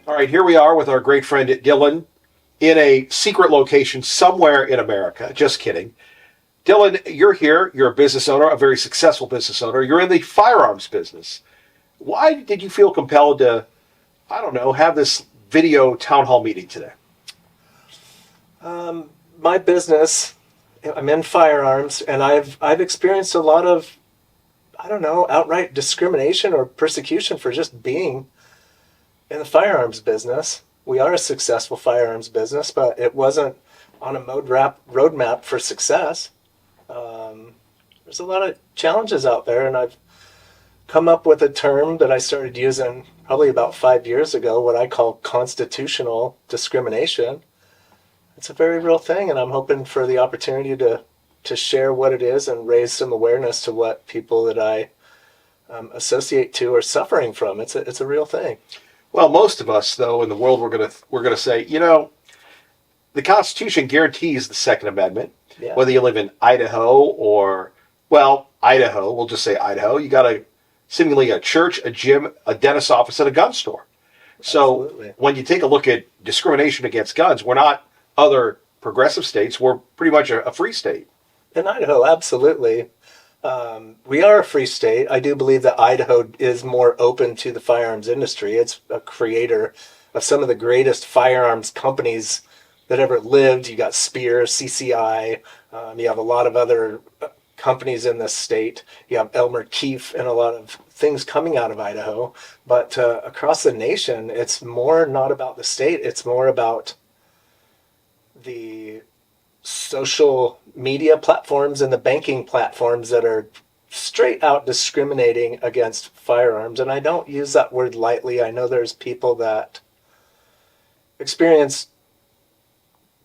All right, here we are with our great friend Dylan in a secret location somewhere in America. Just kidding. Dylan, you're here. You're a business owner, a very successful business owner. You're in the firearms business. Why did you feel compelled to, I don't know, have this video town hall meeting today? My business, I'm in firearms, and I've experienced a lot of, I don't know, outright discrimination or persecution for just being in the firearms business. We are a successful firearms business, but it wasn't on a roadmap for success. There's a lot of challenges out there, and I've come up with a term that I started using probably about 5 years ago, what I call constitutional discrimination. It's a very real thing, and I'm hoping for the opportunity to share what it is and raise some awareness to what people that I associate to are suffering from. It's a real thing. Well, most of us, though, in the world, we're gonna say, the Constitution guarantees the Second Amendment. Yeah. Whether you live in Idaho or, well, Idaho, we'll just say Idaho. You got seemingly a church, a gym, a dentist's office, and a gun store. So Absolutely. when you take a look at discrimination against guns, we're not other progressive states. We're pretty much a free state. In Idaho, absolutely. We are a free state. I do believe that Idaho is more open to the firearms industry. It's a creator of some of the greatest firearms companies that ever lived. You got Spear, CCI. You have a lot of other companies in this state. You have Elmer Keefe and a lot of things coming out of Idaho. But across the nation, it's more not about the state. It's more about the social media platforms and the banking platforms that are straight out discriminating against firearms. And I don't use that word lightly. I know there's people that experience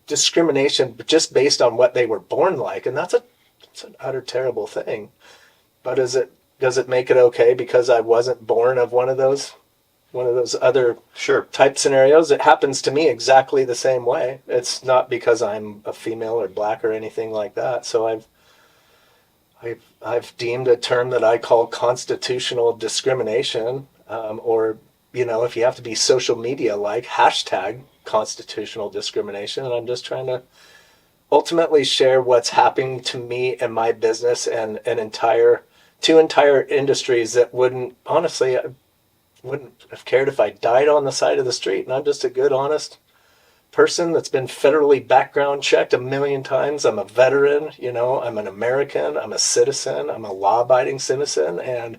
discrimination just based on what they were born like, and it's an utter terrible thing. But does it make it okay because I wasn't born of one of those other Sure. type scenarios? It happens to me exactly the same way. It's not because I'm a female or black or anything like that. So I've deemed a term that I call constitutional discrimination, or if you have to be social media like, hashtag constitutional discrimination. And I'm just trying to ultimately share what's happening to me and my business and two entire industries that wouldn't have cared if I died on the side of the street. And I'm just a good, honest person that's been federally background checked 1 million times. I'm a veteran, I'm an American, I'm a citizen, I'm a law-abiding citizen, and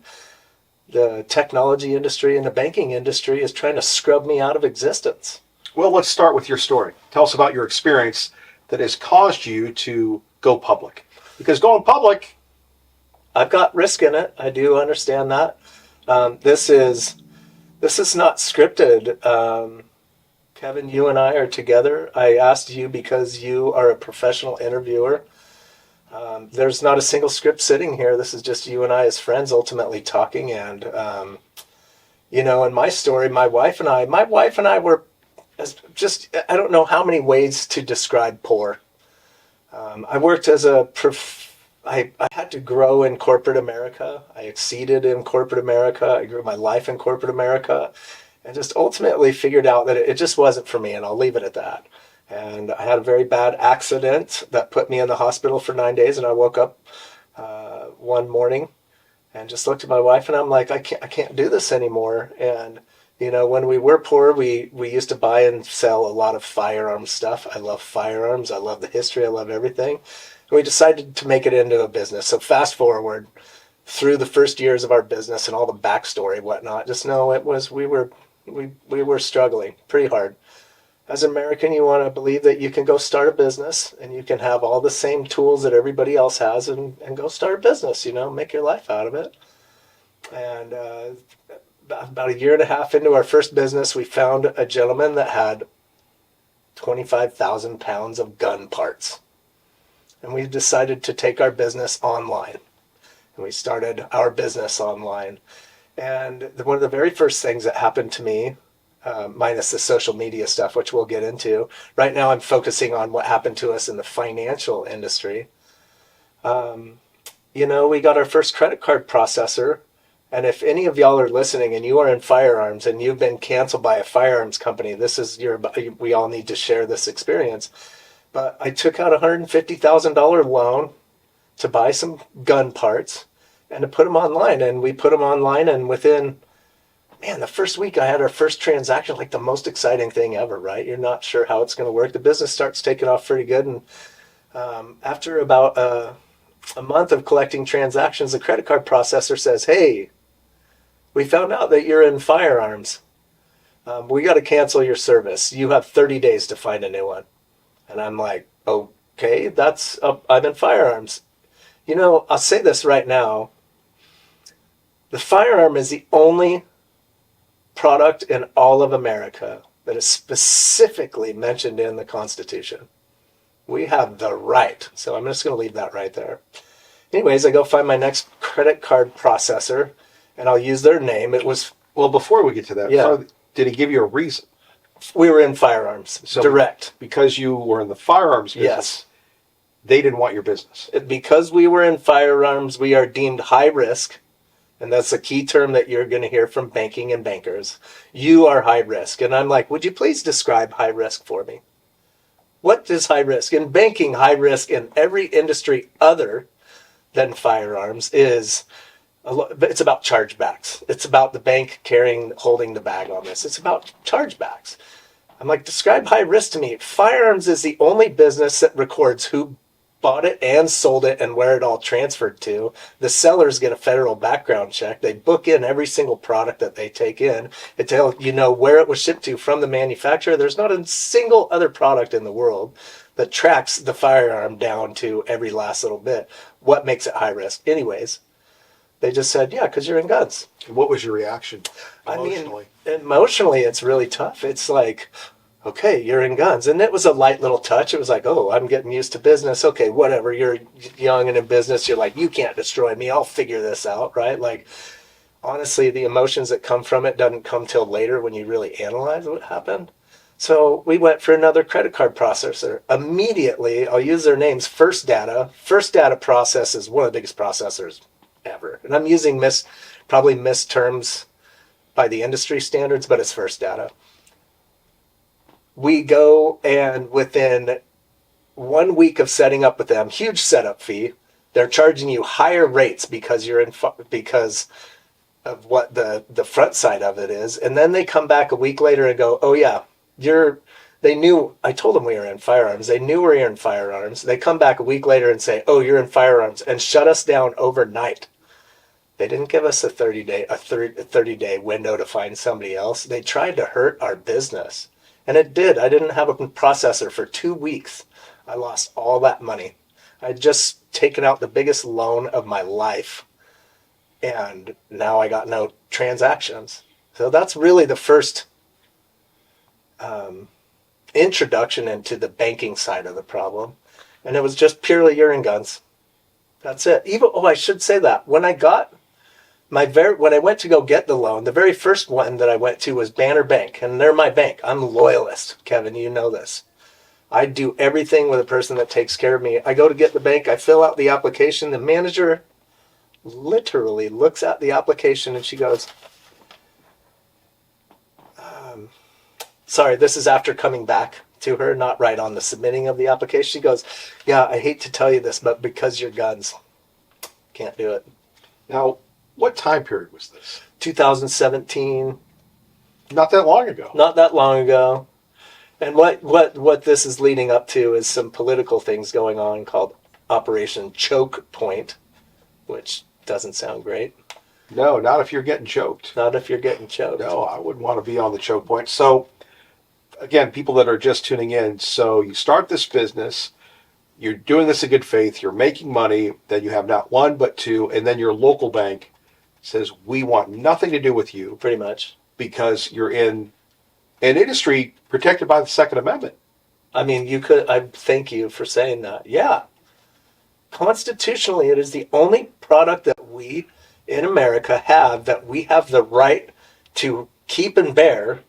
the technology industry and the banking industry is trying to scrub me out of existence. Well, let's start with your story. Tell us about your experience that has caused you to go public. Because going public, I've got risk in it. I do understand that. This is not scripted. Kevin, you and I are together. I asked you because you are a professional interviewer. There's not a single script sitting here. This is just you and I as friends ultimately talking. And, in my story, my wife and I were just, I don't know how many ways to describe poor. I worked as I had to grow in corporate America. I exceeded in corporate America. I grew my life in corporate America, and just ultimately figured out that it just wasn't for me, and I'll leave it at that. And I had a very bad accident that put me in the hospital for 9 days, and I woke up one morning and just looked at my wife, and I'm like, I can't do this anymore. And when we were poor, we used to buy and sell a lot of firearm stuff. I love firearms. I love the history. I love everything. And we decided to make it into a business. So fast forward through the first years of our business and all the backstory and whatnot, just know we were struggling pretty hard. As an American, you want to believe that you can go start a business and you can have all the same tools that everybody else has and go start a business, make your life out of it. And about a year and a half into our first business, we found a gentleman that had 25,000 pounds of gun parts. And we decided to take our business online. And we started our business online. And one of the very first things that happened to me, minus the social media stuff, which we'll get into, right now I'm focusing on what happened to us in the financial industry. We got our first credit card processor, And if any of y'all are listening and you are in firearms and you've been canceled by a firearms company, we all need to share this experience. But I took out a $150,000 loan to buy some gun parts and to put them online. And we put them online, and within, the first week I had our first transaction, like the most exciting thing ever, right? You're not sure how it's going to work. The business starts taking off pretty good. And after about a month of collecting transactions, the credit card processor says, "Hey, we found out that you're in firearms. We got to cancel your service. You have 30 days to find a new one." And I'm like, okay, I'm in firearms. I'll say this right now. The firearm is the only product in all of America that is specifically mentioned in the Constitution. We have the right. So I'm just going to leave that right there. Anyways, I go find my next credit card processor, and I'll use their name. It was... Well, before we get to that, did he give you a reason? We were in firearms, So direct. Because you were in the firearms business, Yes. They didn't want your business. Because we were in firearms, we are deemed high risk. And that's a key term that you're going to hear from banking and bankers. You are high risk. And I'm like, would you please describe high risk for me? What is high risk? In banking, high risk in every industry other than firearms it's about chargebacks. It's about the bank holding the bag on this. It's about chargebacks. I'm like, describe high risk to me. Firearms is the only business that records who bought it and sold it and where it all transferred to. The sellers get a federal background check. They book in every single product that they take in. It tells where it was shipped to from the manufacturer. There's not a single other product in the world that tracks the firearm down to every last little bit. What makes it high risk? Anyways, they just said, yeah, because you're in guns. What was your reaction emotionally? Emotionally, it's really tough. It's like, okay, you're in guns. And it was a light little touch. It was like, oh, I'm getting used to business. Okay, whatever. You're young and in business. You're like, you can't destroy me. I'll figure this out, right? Like, honestly, the emotions that come from it doesn't come till later when you really analyze what happened. So we went for another credit card processor. Immediately, I'll use their names, First Data. First Data Process is one of the biggest processors ever. And I'm using probably missed terms by the industry standards, but it's First Data. We go, and within 1 week of setting up with them, huge setup fee, they're charging you higher rates because because of what the front side of it is. And then they come back a week later and go, oh yeah, they knew, I told them we were in firearms. They knew we were in firearms. They come back a week later and say, oh, you're in firearms, and shut us down overnight. They didn't give us a 30-day window to find somebody else. They tried to hurt our business. And it did. I didn't have a processor for 2 weeks. I lost all that money. I'd just taken out the biggest loan of my life. And now I got no transactions. So that's really the first introduction into the banking side of the problem. And it was just purely you're in guns. That's it. I should say that. When I went to go get the loan, the very first one that I went to was Banner Bank, and they're my bank. I'm a loyalist, Kevin, you know this. I do everything with a person that takes care of me. I go to get the bank, I fill out the application, the manager literally looks at the application and she goes, sorry, this is after coming back to her, not right on the submitting of the application. She goes, yeah, I hate to tell you this, but because you're guns, can't do it. Now, what time period was this? 2017. Not that long ago. Not that long ago. And what this is leading up to is some political things going on called Operation Choke Point, which doesn't sound great. No, not if you're getting choked. Not if you're getting choked. No, I wouldn't want to be on the choke point. So, again, people that are just tuning in, so you start this business, you're doing this in good faith, you're making money, then you have not one but two, and then your local bank says, we want nothing to do with you. Pretty much. Because you're in an industry protected by the Second Amendment. I mean, I thank you for saying that. Yeah. Constitutionally, it is the only product that we in America have that we have the right to keep and bear.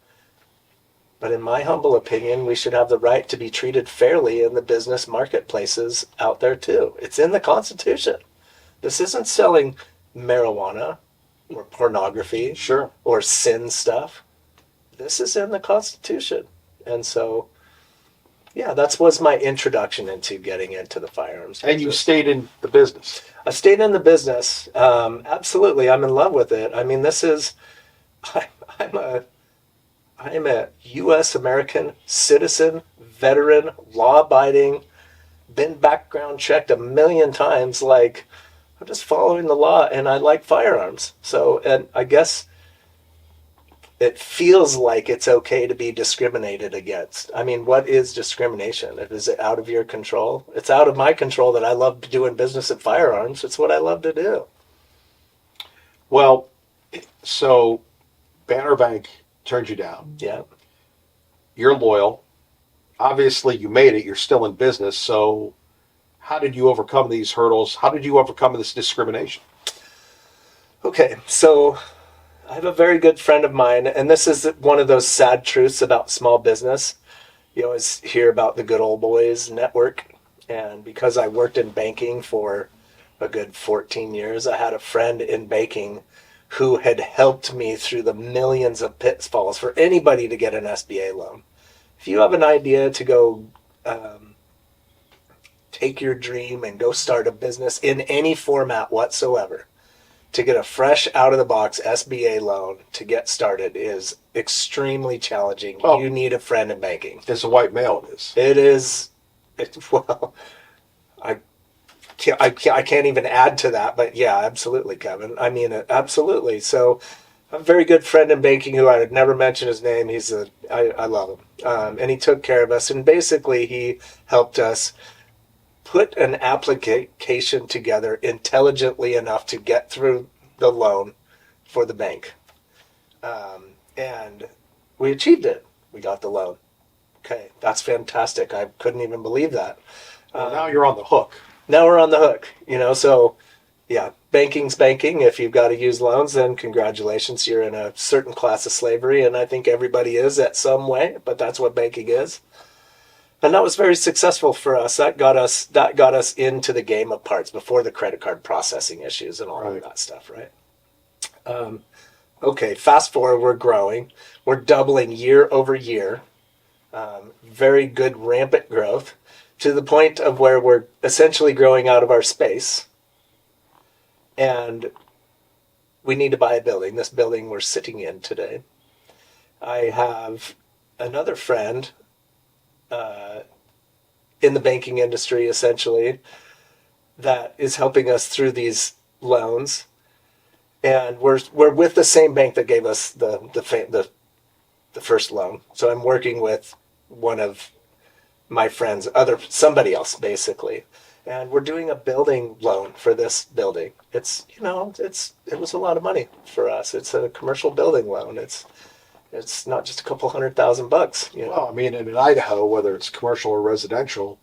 But in my humble opinion, we should have the right to be treated fairly in the business marketplaces out there too. It's in the Constitution. This isn't selling marijuana. or pornography Sure. or sin stuff. This is in the Constitution. And so, yeah, that was my introduction into getting into the firearms. And you stayed in the business. I stayed in the business. Absolutely. I'm in love with it. I mean, this is, I'm a U.S. American citizen, veteran, law-abiding, been background checked a million times. Like, I'm just following the law, and I like firearms. So, and I guess it feels like it's okay to be discriminated against. I mean, what is discrimination? Is it out of your control? It's out of my control that I love doing business at firearms. It's what I love to do. Well, so Banner Bank turned you down. Yeah. You're loyal. Obviously, you made it. You're still in business. So how did you overcome these hurdles? How did you overcome this discrimination? Okay, so I have a very good friend of mine, and this is one of those sad truths about small business. You always hear about the good old boys network, and because I worked in banking for a good 14 years, I had a friend in banking who had helped me through the millions of pitfalls for anybody to get an SBA loan. If you have an idea to go take your dream and go start a business in any format whatsoever, to get a fresh out of the box SBA loan to get started is extremely challenging. Well, you need a friend in banking. As a white male, it is. It is, well, I can't even add to that, but yeah, absolutely, Kevin. I mean, absolutely. So, a very good friend in banking who I would never mention his name. I love him. And he took care of us. And basically, he helped us put an application together intelligently enough to get through the loan for the bank. And we achieved it. We got the loan. Okay, that's fantastic. I couldn't even believe that. Well, now you're on the hook. Now we're on the hook, so yeah, banking's banking. If you've got to use loans, then congratulations, you're in a certain class of slavery, and I think everybody is at some way, but that's what banking is. And that was very successful for us. That got us into the game of parts before the credit card processing issues and all of that stuff, right? Okay, fast forward, we're growing. We're doubling year over year. Very good rampant growth, to the point of where we're essentially growing out of our space. And we need to buy a building. This building we're sitting in today. I have another friend in the banking industry, essentially, that is helping us through these loans. And we're with the same bank that gave us the first loan. So I'm working with one of my friends, somebody else basically, and we're doing a building loan for this building. It was a lot of money for us. It's a commercial building loan. It's not just a couple $100,000. Well, I mean, in Idaho, whether it's commercial or residential,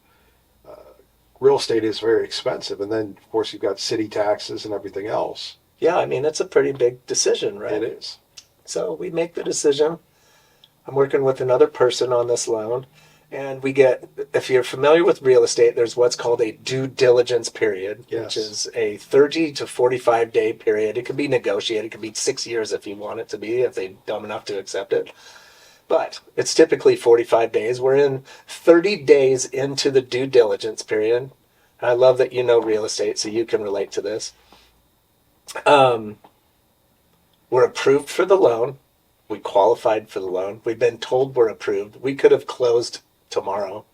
real estate is very expensive, and then of course you've got city taxes and everything else. Yeah, I mean, it's a pretty big decision, right? It is. So we make the decision. I'm working with another person on this loan. And we get, if you're familiar with real estate, there's what's called a due diligence period, Yes. which is a 30 to 45 day period. It could be negotiated. It could be 6 years if you want it to be, if they're dumb enough to accept it. But it's typically 45 days. We're in 30 days into the due diligence period. And I love that you know real estate, so you can relate to this. We're approved for the loan. We qualified for the loan. We've been told we're approved. We could have closed tomorrow.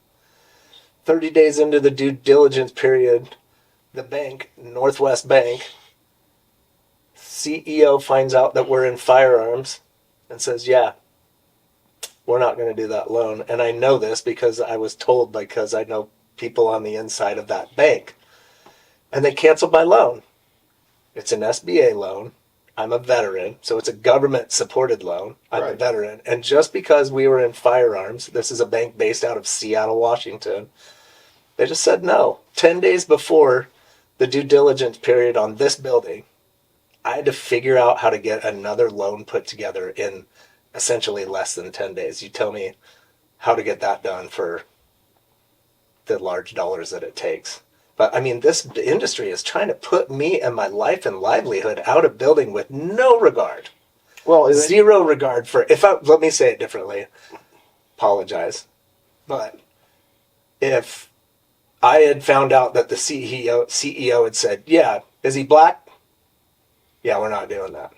30 days into the due diligence period, the bank, Northwest Bank, CEO finds out that we're in firearms and says, yeah, we're not going to do that loan. And I know this because I was told, because I know people on the inside of that bank. And they canceled my loan. It's an SBA loan. I'm a veteran, so it's a government-supported loan. I'm a veteran. And just because we were in firearms, this is a bank based out of Seattle, Washington, they just said no. 10 days before the due diligence period on this building, I had to figure out how to get another loan put together in essentially less than 10 days. You tell me how to get that done for the large dollars that it takes. But I mean, this industry is trying to put me and my life and livelihood out of building with no regard. Well, Zero regard for, let me say it differently. Apologize. But if I had found out that the CEO had said, yeah, is he black? Yeah, we're not doing that.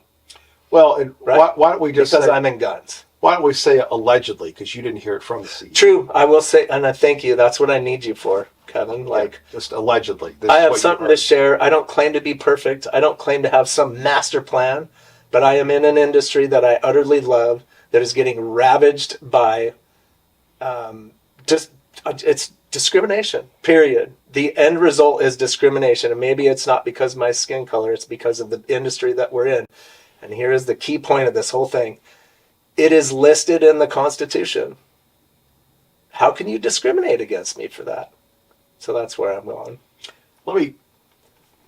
well, and Right? why don't we just Because say, I'm in guns. why don't we say allegedly? Because you didn't hear it from the CEO. True, I will say, and I thank you. That's what I need you for, Kevin. Like, Just allegedly. This I is have what you something heard. to share. I don't claim to be perfect. I don't claim to have some master plan, but I am in an industry that I utterly love that is getting ravaged by just it's discrimination. Period. The end result is discrimination, and maybe it's not because of my skin color. It's because of the industry that we're in. And here is the key point of this whole thing. It is listed in the Constitution. How can you discriminate against me for that? So that's where I'm going. Let me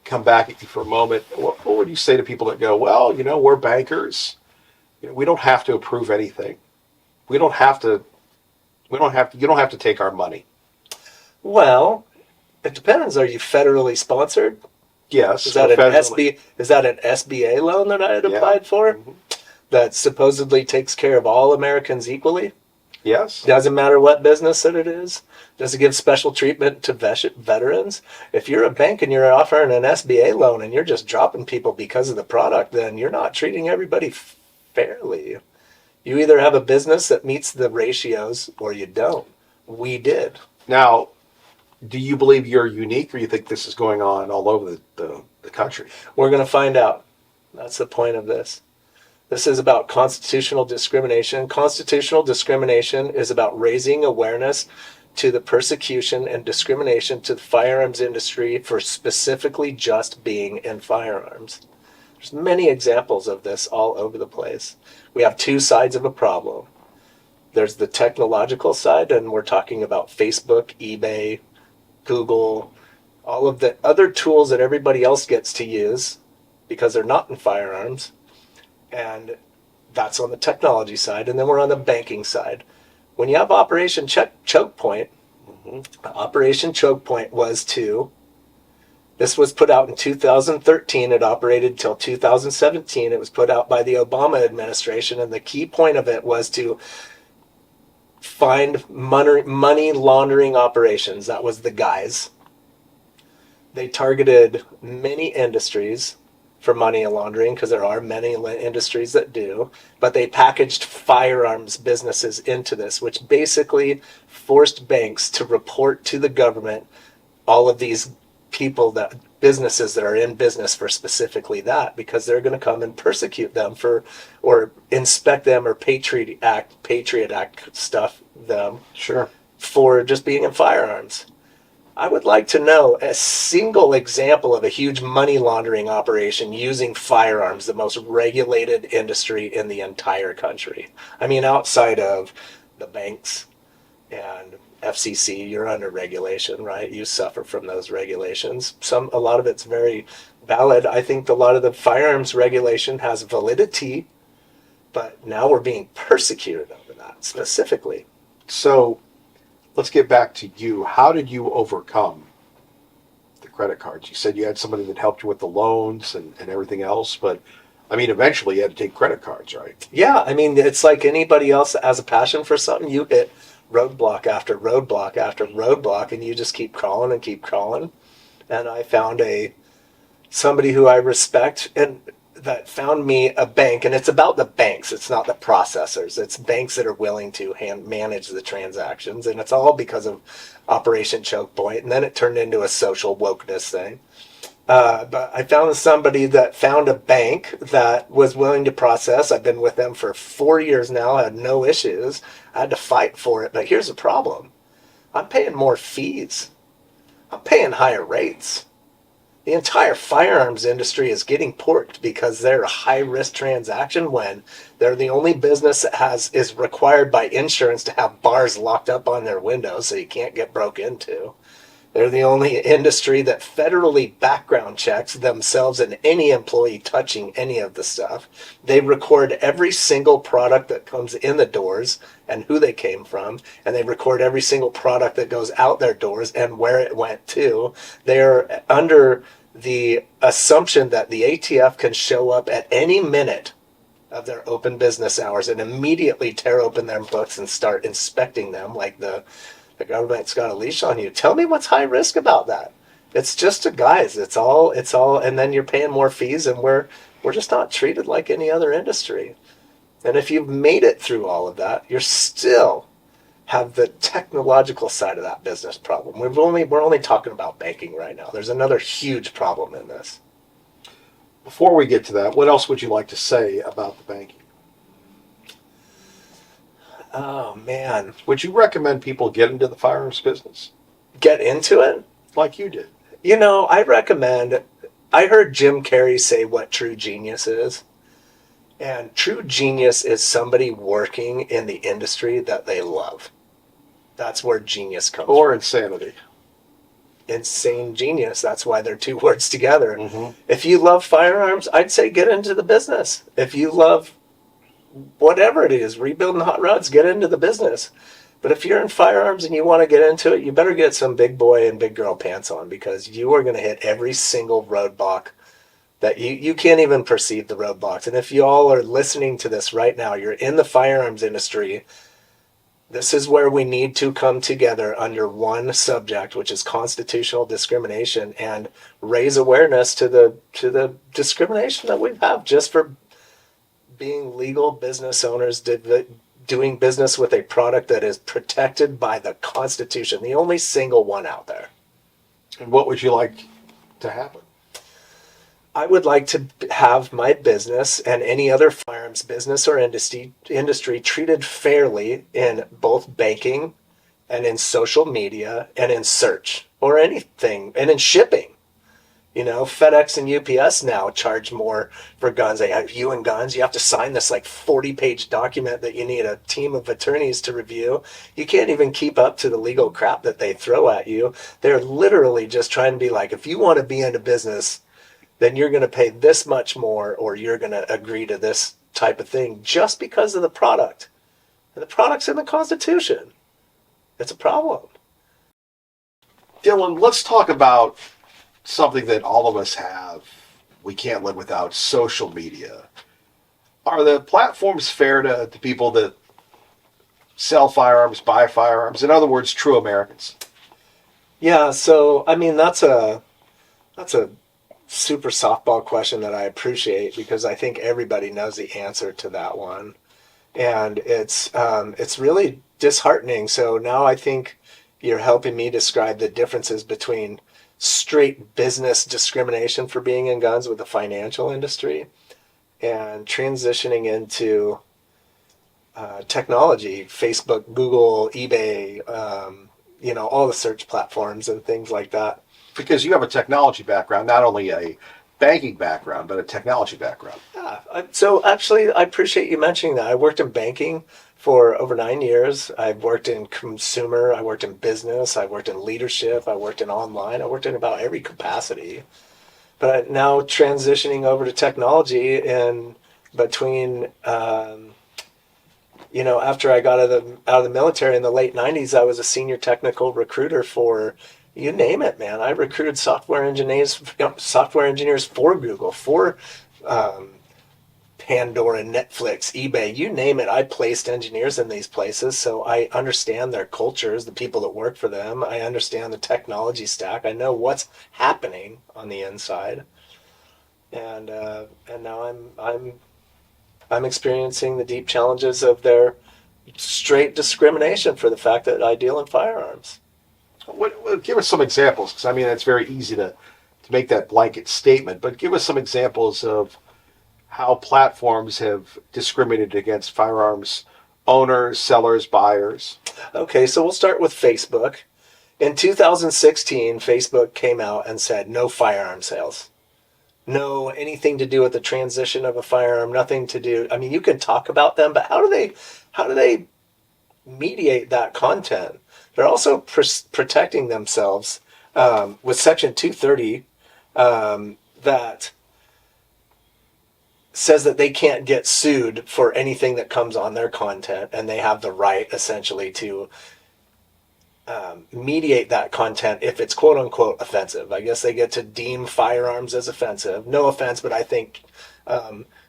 come back at you for a moment. What would you say to people that go, well, we're bankers. We don't have to approve anything. You don't have to take our money. Well, it depends. Are you federally sponsored? Yes. Is that federally. Is that an SBA loan that I had applied for? Mhm. That supposedly takes care of all Americans equally? Yes. Doesn't matter what business that it is. Does it give special treatment to veterans? If you're a bank and you're offering an SBA loan and you're just dropping people because of the product, then you're not treating everybody fairly. You either have a business that meets the ratios or you don't. We did. Now, do you believe you're unique, or you think this is going on all over the country? We're going to find out. That's the point of this. This is about constitutional discrimination. Constitutional discrimination is about raising awareness to the persecution and discrimination to the firearms industry for specifically just being in firearms. There's many examples of this all over the place. We have two sides of a problem. There's the technological side, and we're talking about Facebook, eBay, Google, all of the other tools that everybody else gets to use because they're not in firearms. And that's on the technology side. And then we're on the banking side. When you have Operation Choke Point, Operation Choke Point this was put out in 2013. It operated till 2017. It was put out by the Obama administration. And the key point of it was to find money laundering operations. That was the guise. They targeted many industries for money laundering, because there are many industries that do, but they packaged firearms businesses into this, which basically forced banks to report to the government all of these businesses that are in business for specifically that, because they're going to come and persecute them or inspect them or Patriot Act stuff them Sure. for just being in firearms. I would like to know a single example of a huge money laundering operation using firearms, the most regulated industry in the entire country. I mean, outside of the banks and FCC, you're under regulation, right? You suffer from those regulations. A lot of it's very valid. I think a lot of the firearms regulation has validity, but now we're being persecuted over that specifically. So let's get back to you. How did you overcome the credit cards? You said you had somebody that helped you with the loans and everything else, but I mean, eventually you had to take credit cards, right? Yeah, I mean, it's like anybody else that has a passion for something. You hit roadblock after roadblock after roadblock, and you just keep crawling and keep crawling. And I found somebody who I respect and that found me a bank, and it's about the banks. It's not the processors. It's banks that are willing to manage the transactions, and it's all because of Operation Choke Point. And then it turned into a social wokeness thing. But I found somebody that found a bank that was willing to process. I've been with them for 4 years now. I had no issues. I had to fight for it. But here's the problem. I'm paying more fees. I'm paying higher rates. The entire firearms industry is getting porked because they're a high-risk transaction when they're the only business that is required by insurance to have bars locked up on their windows so you can't get broke into. They're the only industry that federally background checks themselves and any employee touching any of the stuff. They record every single product that comes in the doors and who they came from, and they record every single product that goes out their doors and where it went to. They're under the assumption that the ATF can show up at any minute of their open business hours and immediately tear open their books and start inspecting them like the government's got a leash on you. Tell me what's high risk about that. It's just a guise. It's all, and then you're paying more fees, and we're just not treated like any other industry. And if you've made it through all of that, you're still have the technological side of that business problem. We're only talking about banking right now. There's another huge problem in this. Before we get to that, what else would you like to say about the banking? Oh, man. Would you recommend people get into the firearms business Get into it? like you did? You know, I heard Jim Carrey say what true genius is. And true genius is somebody working in the industry that they love. That's where genius comes Or from. insanity. Insane genius. That's why they're two words together. Mm-hmm. If you love firearms, I'd say get into the business. If you love whatever it is, rebuilding hot rods, get into the business. But if you're in firearms and you want to get into it, you better get some big boy and big girl pants on, because you are going to hit every single roadblock that you can't even perceive the roadblocks. And if you all are listening to this right now, you're in the firearms industry, this is where we need to come together under one subject, which is constitutional discrimination, and raise awareness to the discrimination that we have just for being legal business owners, doing business with a product that is protected by the Constitution, the only single one out there. And what would you like to happen? I would like to have my business and any other firearms business or industry treated fairly in both banking and in social media and in search or anything, and in shipping. You know, FedEx and UPS now charge more for guns. They have you and guns. You have to sign this like 40-page document that you need a team of attorneys to review. You can't even keep up to the legal crap that they throw at you. They're literally just trying to be like, if you want to be into business, then you're going to pay this much more, or you're going to agree to this type of thing just because of the product. And the product's in the Constitution. It's a problem. Dylan, let's talk about something that all of us have. We can't live without: social media. Are the platforms fair to people that sell firearms, buy firearms? In other words, true Americans? Yeah, so I mean that's a super softball question that I appreciate, because I think everybody knows the answer to that one, and it's really disheartening. So now I think you're helping me describe the differences between straight business discrimination for being in guns with the financial industry and transitioning into technology, Facebook, Google, eBay, all the search platforms and things like that. Because you have a technology background, not only a banking background, but a technology background. Yeah, so actually, I appreciate you mentioning that. I worked in banking for over 9 years. I've worked in consumer, I worked in business, I worked in leadership, I worked in online, I worked in about every capacity. But now transitioning over to technology, in between, after I got out of the military in the late 90s, I was a senior technical recruiter for, you name it, man. I recruited software engineers for Google, for Pandora, Netflix, eBay, you name it. I placed engineers in these places, so I understand their cultures, the people that work for them. I understand the technology stack. I know what's happening on the inside, and now I'm experiencing the deep challenges of their straight discrimination for the fact that I deal in firearms. Give us some examples, because I mean it's very easy to make that blanket statement, but give us some examples of how platforms have discriminated against firearms owners, sellers, buyers. Okay, so we'll start with Facebook. In 2016, Facebook came out and said no firearm sales. No anything to do with the transition of a firearm, nothing to do. I mean, you can talk about them, but how do they mediate that content? They're also protecting themselves with Section 230 that says that they can't get sued for anything that comes on their content, and they have the right essentially to mediate that content if it's quote unquote offensive. I guess they get to deem firearms as offensive. No offense, but I think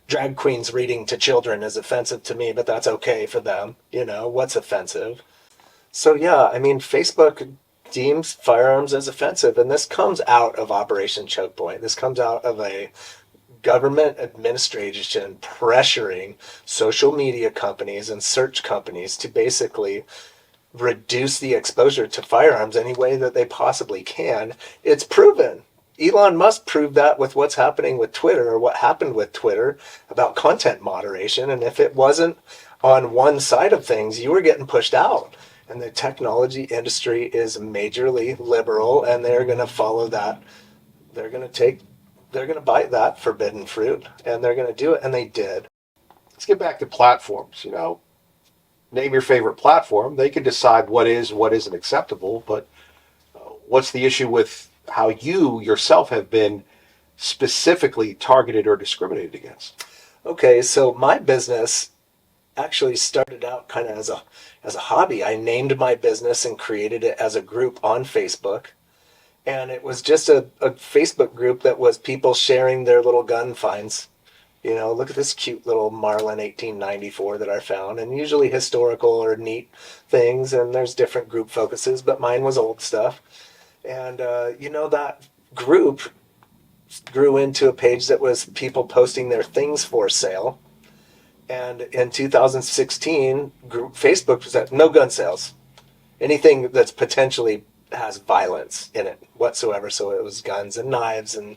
drag queens reading to children is offensive to me, but that's okay for them. You know, what's offensive? So yeah, I mean, Facebook deems firearms as offensive, and this comes out of Operation Choke Point. This comes out of a government administration pressuring social media companies and search companies to basically reduce the exposure to firearms any way that they possibly can. It's proven. Elon Musk proved that with what's happening with Twitter, or what happened with Twitter about content moderation. And if it wasn't on one side of things, you were getting pushed out. And the technology industry is majorly liberal, and they're going to follow that. They're going to bite that forbidden fruit, and they're going to do it. And they did. Let's get back to platforms. You know, name your favorite platform. They can decide what is, what isn't acceptable, but what's the issue with how you yourself have been specifically targeted or discriminated against? Okay, so my business actually started out kind of as a hobby. I named my business and created it as a group on Facebook. And it was just a Facebook group that was people sharing their little gun finds. You know, look at this cute little Marlin 1894 that I found, and usually historical or neat things, and there's different group focuses, but mine was old stuff. And, you know, that group grew into a page that was people posting their things for sale. And in 2016, Facebook said no gun sales. Anything that's potentially has violence in it whatsoever. So it was guns and knives and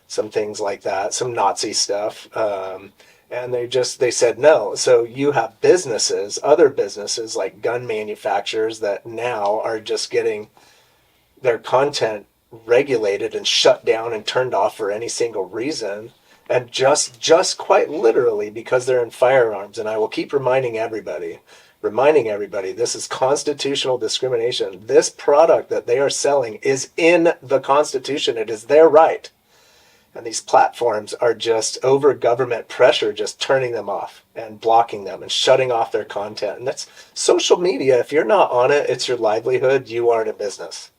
some things like that, some Nazi stuff. And they said no. So you have businesses, other businesses like gun manufacturers that now are just getting their content regulated and shut down and turned off for any single reason. And just quite literally because they're in firearms. And I will keep reminding everybody, this is constitutional discrimination. This product that they are selling is in the Constitution. It is their right. And these platforms are just over government pressure, just turning them off and blocking them and shutting off their content. And that's social media. If you're not on it, it's your livelihood. You aren't a business.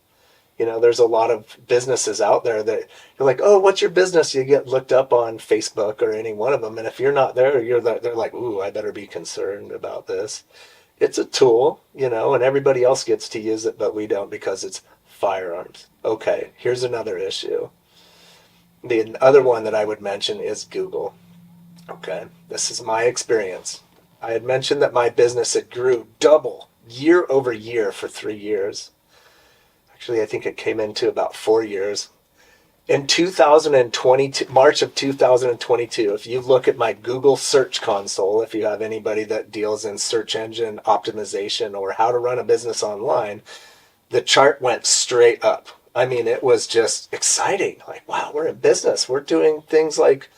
You know, there's a lot of businesses out there that you're like, oh, what's your business? You get looked up on Facebook or any one of them. And if you're not there, they're like, ooh, I better be concerned about this. It's a tool, you know, and everybody else gets to use it, but we don't because it's firearms. Okay, here's another issue. The other one that I would mention is Google. Okay, this is my experience. I had mentioned that my business had grew double year over year for 3 years. Actually, I think it came into about 4 years. In 2022, March of 2022, if you look at my Google Search Console, if you have anybody that deals in search engine optimization or how to run a business online, the chart went straight up. I mean, it was just exciting. Like, wow, we're in business. We're doing things like,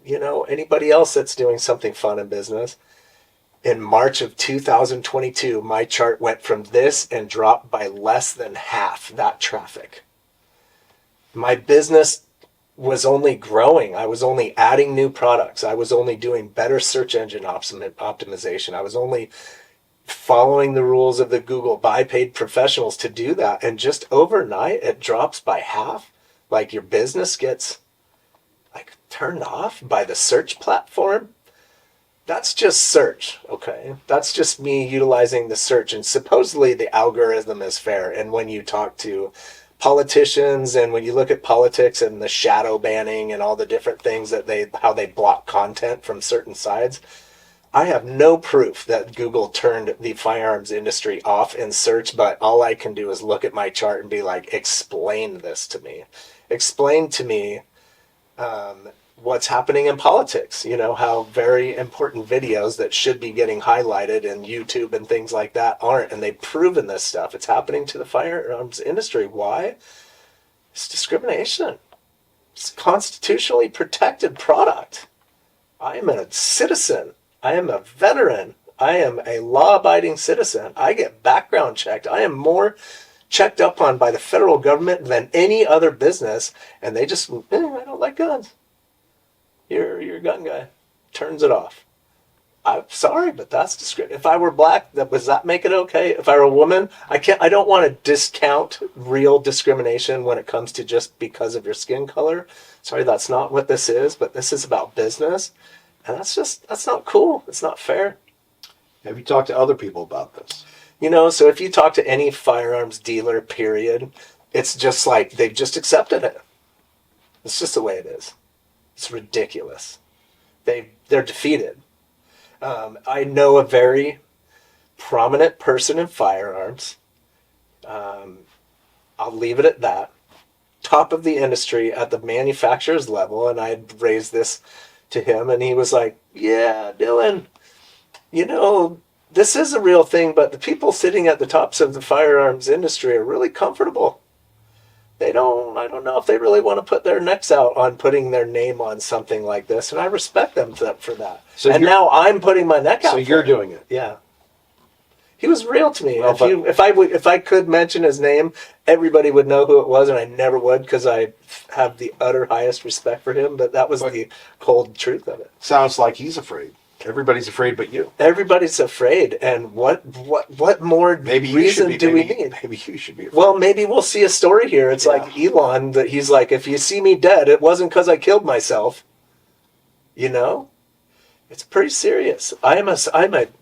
you know, anybody else that's doing something fun in business. In March of 2022, my chart went from this and dropped by less than half that traffic. My business was only growing. I was only adding new products. I was only doing better search engine optimization. I was only following the rules of the Google buy paid professionals to do that. And just overnight, it drops by half. Like your business gets like turned off by the search platform. That's just search, okay? That's just me utilizing the search. And supposedly the algorithm is fair. And when you talk to politicians and when you look at politics and the shadow banning and all the different things that how they block content from certain sides, I have no proof that Google turned the firearms industry off in search, but all I can do is look at my chart and be like, explain this to me. Explain to me what's happening in politics, you know, how very important videos that should be getting highlighted in YouTube and things like that aren't. And they've proven this stuff. It's happening to the firearms industry. Why? It's discrimination. It's a constitutionally protected product. I am a citizen. I am a veteran. I am a law-abiding citizen. I get background checked. I am more checked up on by the federal government than any other business, and they just, I don't like guns. You're a gun guy. Turns it off. I'm sorry, but that's discrimination. If I were black, does that make it okay? If I were a woman, I don't want to discount real discrimination when it comes to just because of your skin color. Sorry, that's not what this is, but this is about business. And that's not cool. It's not fair. Have you talked to other people about this? So if you talk to any firearms dealer, period, it's just like they've just accepted it. It's just the way it is. It's ridiculous. They're defeated. I know a very prominent person in firearms. I'll leave it at that. Top of the industry at the manufacturer's level, and I had raised this to him, and he was like, yeah, Dylan, this is a real thing, but the people sitting at the tops of the firearms industry are really comfortable. I don't know if they really want to put their necks out on putting their name on something like this, and I respect them for that. So and now I'm putting my neck out. So you're doing it. Yeah. He was real to me. Well, if I could mention his name, everybody would know who it was, and I never would because I have the utter highest respect for him. But that was the cold truth of it. Sounds like he's afraid. Everybody's afraid but you. Everybody's afraid, and what more reason do we need? Maybe you should be afraid. Well, maybe we'll see a story here. It's like Elon, that he's like, if you see me dead, it wasn't because I killed myself. It's pretty serious. I'm a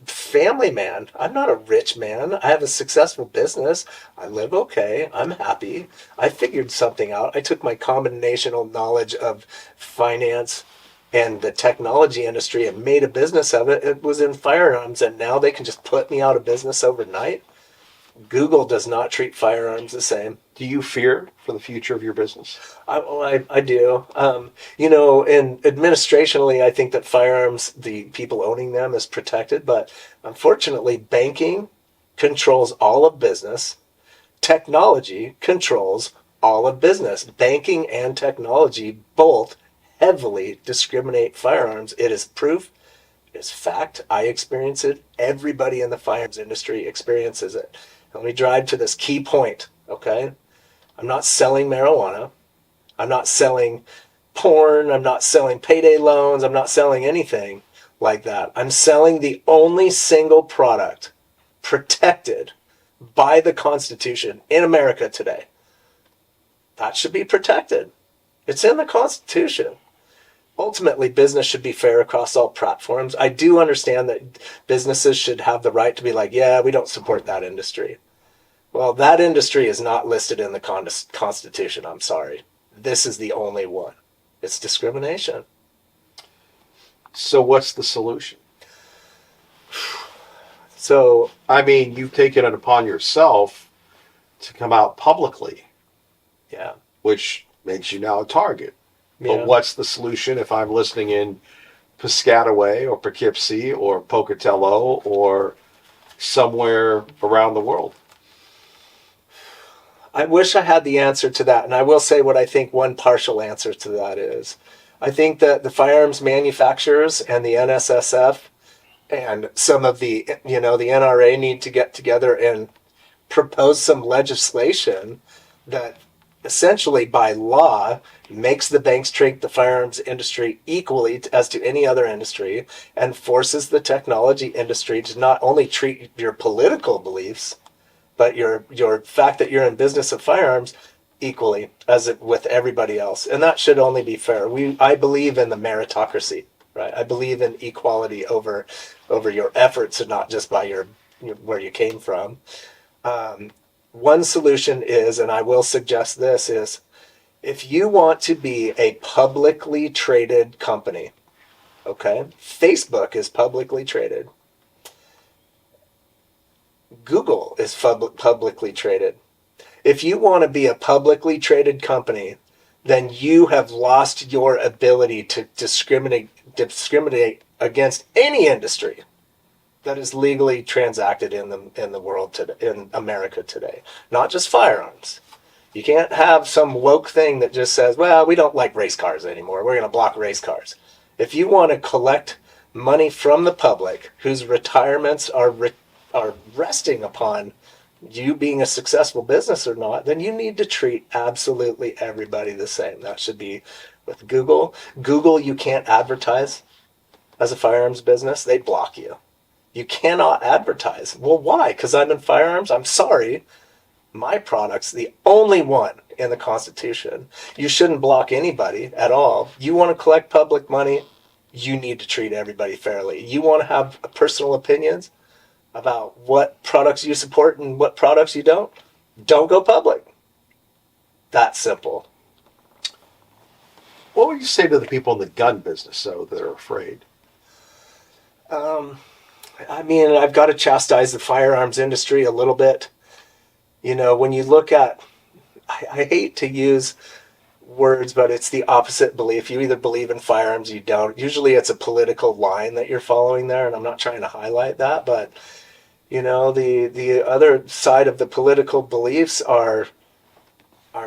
family man. I'm not a rich man. I have a successful business. I live okay. I'm happy. I figured something out. I took my combinational knowledge of finance and the technology industry and made a business of it. It was in firearms, and now they can just put me out of business overnight. Google does not treat firearms the same. Do you fear for the future of your business? I do. And administrationally, I think that firearms, the people owning them, is protected. But unfortunately, banking controls all of business. Technology controls all of business. Banking and technology both heavily discriminate firearms. It is proof. It is fact. I experience it. Everybody in the firearms industry experiences it. Let me drive to this key point, okay? I'm not selling marijuana. I'm not selling porn. I'm not selling payday loans. I'm not selling anything like that. I'm selling the only single product protected by the Constitution in America today. That should be protected. It's in the Constitution. Ultimately, business should be fair across all platforms. I do understand that businesses should have the right to be like, yeah, we don't support that industry. Well, that industry is not listed in the Constitution. I'm sorry. This is the only one. It's discrimination. So what's the solution? So, you've taken it upon yourself to come out publicly. Yeah. Which makes you now a target. Yeah. But what's the solution if I'm listening in Piscataway or Poughkeepsie or Pocatello or somewhere around the world? I wish I had the answer to that. And I will say what I think one partial answer to that is. I think that the firearms manufacturers and the NSSF and some of the NRA need to get together and propose some legislation that essentially by law makes the banks treat the firearms industry equally as to any other industry and forces the technology industry to not only treat your political beliefs, but your fact that you're in business of firearms equally as with everybody else. And that should only be fair. I believe in the meritocracy, right? I believe in equality over your efforts and not just by where you came from. One solution is, and I will suggest this, is if you want to be a publicly traded company, okay? Facebook is publicly traded. Google is publicly traded. If you want to be a publicly traded company, then you have lost your ability to discriminate against any industry that is legally transacted in the world today, in America today. Not just firearms. You can't have some woke thing that just says, well, we don't like race cars anymore. We're going to block race cars. If you want to collect money from the public whose retirements are resting upon you being a successful business or not, then you need to treat absolutely everybody the same. That should be with Google. Google, you can't advertise as a firearms business. They block you. You cannot advertise. Well, why? Because I'm in firearms? I'm sorry. My product's the only one in the Constitution. You shouldn't block anybody at all. You want to collect public money, you need to treat everybody fairly. You want to have personal opinions about what products you support and what products you don't go public. That simple. What would you say to the people in the gun business, though, that are afraid? I mean, I've got to chastise the firearms industry a little bit. You know, when you look at, I hate to use words, but it's the opposite belief. You either believe in firearms, you don't. Usually it's a political line that you're following there, and I'm not trying to highlight that, but, you know, the other side of the political beliefs are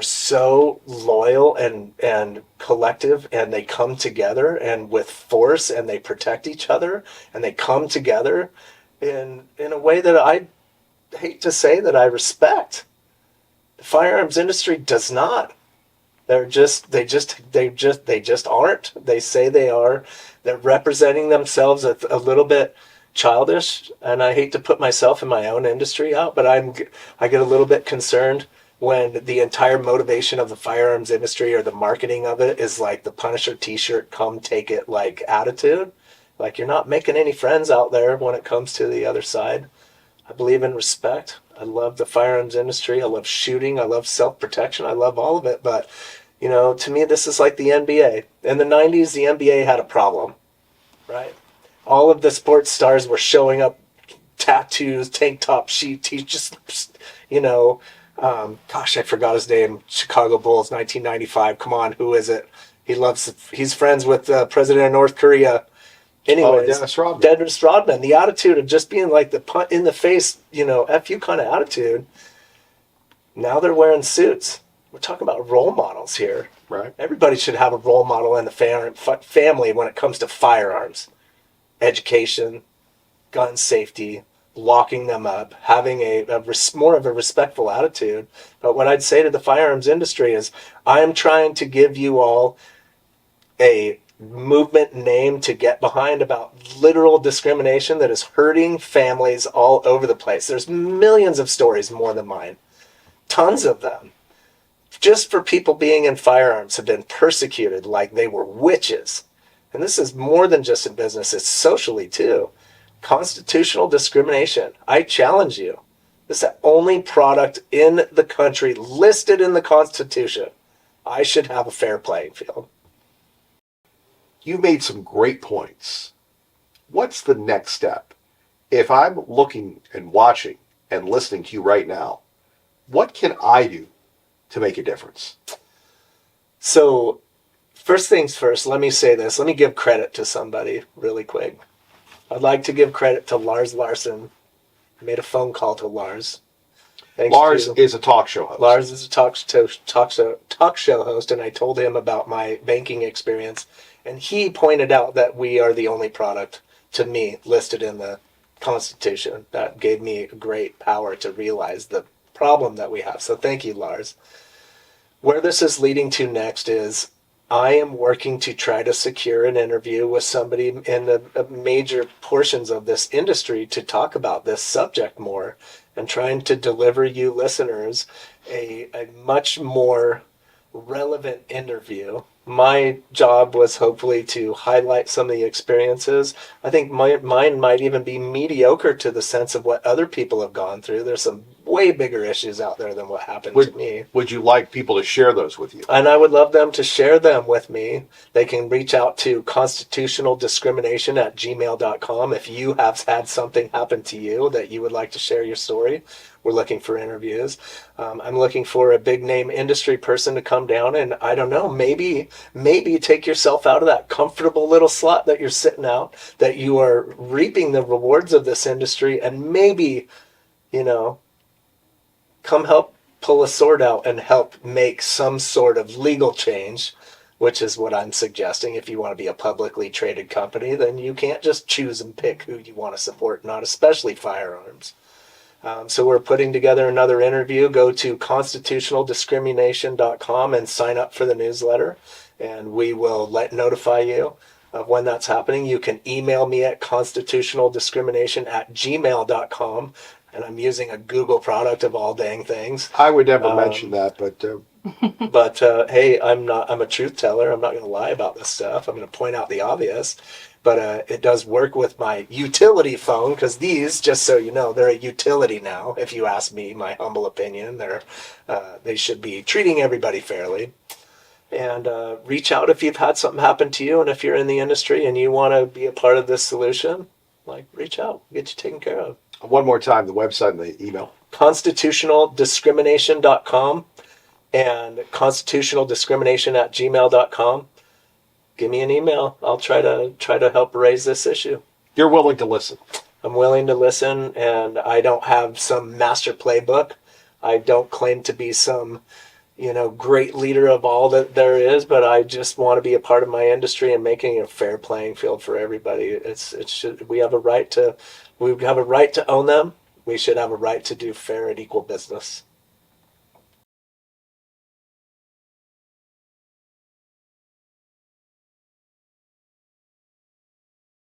so loyal and collective, and they come together and with force, and they protect each other, and they come together in a way that I hate to say that I respect. The firearms industry does not. They just aren't. They say they are. They're representing themselves a little bit childish, and I hate to put myself in my own industry out, but I get a little bit concerned when the entire motivation of the firearms industry or the marketing of it is like the Punisher t-shirt, come take it like attitude. Like, you're not making any friends out there when it comes to the other side. I believe in respect. I love the firearms industry. I love shooting. I love self-protection. I love all of it. But, you know, to me, this is like the NBA. In the 90s, the NBA had a problem, right? All of the sports stars were showing up, tattoos, tank top, sheet, just, you know, gosh, I forgot his name. Chicago Bulls, 1995. Come on, who is it? He's friends with the president of North Korea. Anyways, Dennis Rodman. Dennis Rodman. The attitude of just being like the punt in the face, you know, F you kind of attitude. Now they're wearing suits. We're talking about role models here. Right. Everybody should have a role model in the family when it comes to firearms, education, gun safety, locking them up, having more of a respectful attitude. But what I'd say to the firearms industry is, I'm trying to give you all a movement name to get behind about literal discrimination that is hurting families all over the place. There's millions of stories, more than mine. Tons of them. Just for people being in firearms have been persecuted like they were witches. And this is more than just in business, it's socially too. Constitutional discrimination. I challenge you. This is the only product in the country listed in the Constitution. I should have a fair playing field. You made some great points. What's the next step? If I'm looking and watching and listening to you right now, what can I do to make a difference? So, first things first, let me say this. Let me give credit to somebody really quick. I'd like to give credit to Lars Larson. I made a phone call to Lars. Lars is a talk show host. Lars is a talk show host, and I told him about my banking experience. And he pointed out that we are the only product, to me, listed in the Constitution. That gave me great power to realize the problem that we have. So thank you, Lars. Where this is leading to next is I am working to try to secure an interview with somebody in the major portions of this industry to talk about this subject more, and trying to deliver you listeners a much more relevant interview. My job was hopefully to highlight some of the experiences. I think mine might even be mediocre to the sense of what other people have gone through. There's some way bigger issues out there than what happened to me. Would you like people to share those with you? And I would love them to share them with me. They can reach out to constitutionaldiscrimination@gmail.com if you have had something happen to you that you would like to share your story. We're looking for interviews. I'm looking for a big name industry person to come down and, I don't know, maybe take yourself out of that comfortable little slot that you're sitting out, that you are reaping the rewards of this industry, and maybe, you know, come help pull a sword out and help make some sort of legal change, which is what I'm suggesting. If you want to be a publicly traded company, then you can't just choose and pick who you want to support, not especially firearms. So we're putting together another interview. Go to constitutionaldiscrimination.com and sign up for the newsletter, and we will notify you of when that's happening. You can email me at constitutionaldiscrimination@gmail.com, and I'm using a Google product of all dang things. I would never mention that, but But hey, I'm a truth teller. I'm not going to lie about this stuff. I'm going to point out the obvious. But it does work with my utility phone, because these, just so you know, they're a utility now. If you ask me, my humble opinion, they should be treating everybody fairly. And reach out if you've had something happen to you, and if you're in the industry and you want to be a part of this solution, reach out, get you taken care of. one more time, the website and the email. constitutionaldiscrimination.com and constitutionaldiscrimination@gmail.com. Give me an email. I'll try to help raise this issue. You're willing to listen. I'm willing to listen, and I don't have some master playbook. I don't claim to be some, great leader of all that there is, but I just want to be a part of my industry and making a fair playing field for everybody. We have a right to own them. We should have a right to do fair and equal business.